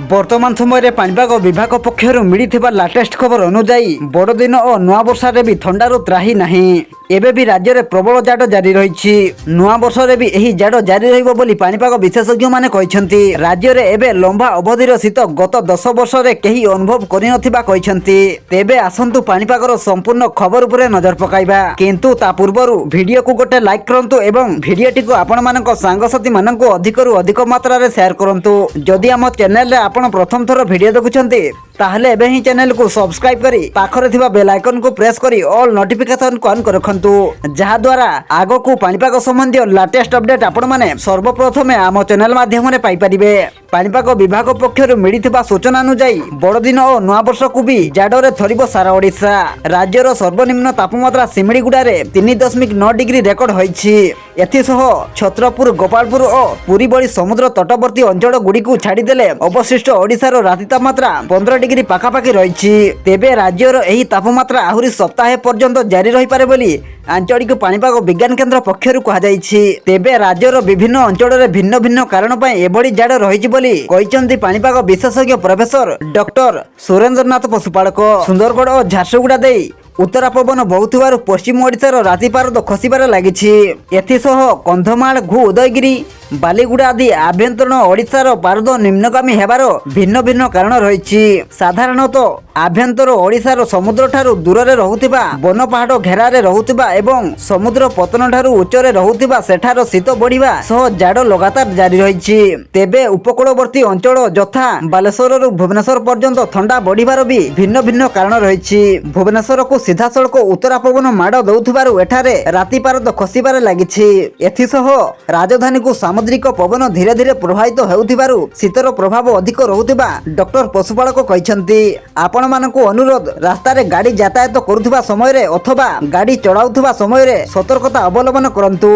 बर्तमान समय पाणीपाग विभाग पक्षर मिली लाटेस्ट खबर अनुजाई बड़दिन और नुआ वर्षारे भी ठंडारू त्राही नहीं। एबे भी राज्य में प्रबल जाड़ जारी रही। नुआ वर्ष में भी यही जाड़ जारी रही पाणीपाग विशेषज्ञ माने कहते। राज्य में एबे लंबा अवधिर शीत गत 10 वर्ष में कहीं अनुभव करते। तेबे आसंतु पाणीपागर संपूर्ण खबर उपरे नजर पकाइबा, किंतु ता पूर्व वीडियो को गोटे लाइक करंतु एवं वीडियोटी को आपण मानक सांगसाथी मानक अधिकरु अधिक मात्रा रे शेयर करंतु। जदि आम चैनल रे आपण प्रथम थर वीडियो देखुछंती ताहले एबे ही चैनल को सब्सक्राइब करी पाखरे थिबा बेल आइकन को प्रेस करी ऑल नोटिफिकेशन को ऑन कर रखंतु, जहा द्वारा आगो को पाणीपाग संबंधी लेटेस्ट अपडेट आपण माने सर्वप्रथमे आम चैनल माध्यम रे पाई परिबे। पाणीपाग विभाग पक्षर मिलिथिबा सूचना अनुसार बड़दिन और नुआ वर्ष को भी जाडरे थरिबो सारा ओडिशा। राज्यर सर्वनिम्न तापमात्रा सिमिड़ीगुड़ारे 3.9 डिग्री रेकर्ड होईछि। एथिसह छत्रपुर, गोपालपुर और पुरी भली समुद्र तटवर्ती अंचल गुड़ी को छाड़ीदेले अवशिष्ट ओडिशार राति तापमात्रा 15 डिग्री पाखापाखि रही। तेबे राज्यर एही तापमात्रा आहुरी सप्ताह पर्यंत जारी रही पारे बोली आंचलिक पाणीपाग विज्ञान केन्द्र पक्षर कहुछि। तेबे राज्यर विभिन्न अंचल में भिन्न भिन्न कारण एभली जाड़ रही बोली कहते पाणीपाग विशेषज्ञ प्रोफेसर डॉक्टर सुरेंद्रनाथ पशुपालक। सुंदरगढ़ और झारसुगुड़ा दे उत्तरा पवन बहुथिबार पश्चिम ओडिशार राति पारद खसिबार लागिछि। एथिसह कंधमाल, घु, उदयगिरी, बालीगुड़ा आदि आभ्यंतरण ओडिशार पारद निम्नगामी हेबार भिन्न भिन्न कारण रही। साधारणतः आभ्यंतर ओडिशार समुद्र ठारू दूर रे रहुथिबा, वन पहाड़ घेरारे रहुथिबा एवं समुद्र पतन ठारू उच्चरे रहुथिबा सेठार शीत बढ़िबा सह जाड़ लगातार जारी रही। तेबे उपकूलवर्ती अंचल यथा बालेश्वर भुवनेश्वर पर्यंत ठंडा बढ़िबार भी भिन्न भिन्न कारण रही। भुवनेश्वर को सीधा सड़क उत्तरा पवन माड़ दउथुबारु एठारे राति पारद खसिबार लागिछि। एथिसह राजधानी को सामुद्रिक पवन धीरे धीरे प्रभावित हेउथिबारु शीतर प्रभाव अधिक रहुथिबा डॉक्टर पशुपालक कहछन्ति। आपण मानकु अनुरोध, रास्ता रे गाड़ी यातायात करुथिबा समय रे अथवा गाड़ी चलाउथिबा समय रे सतर्कता अवलंबन करंतु।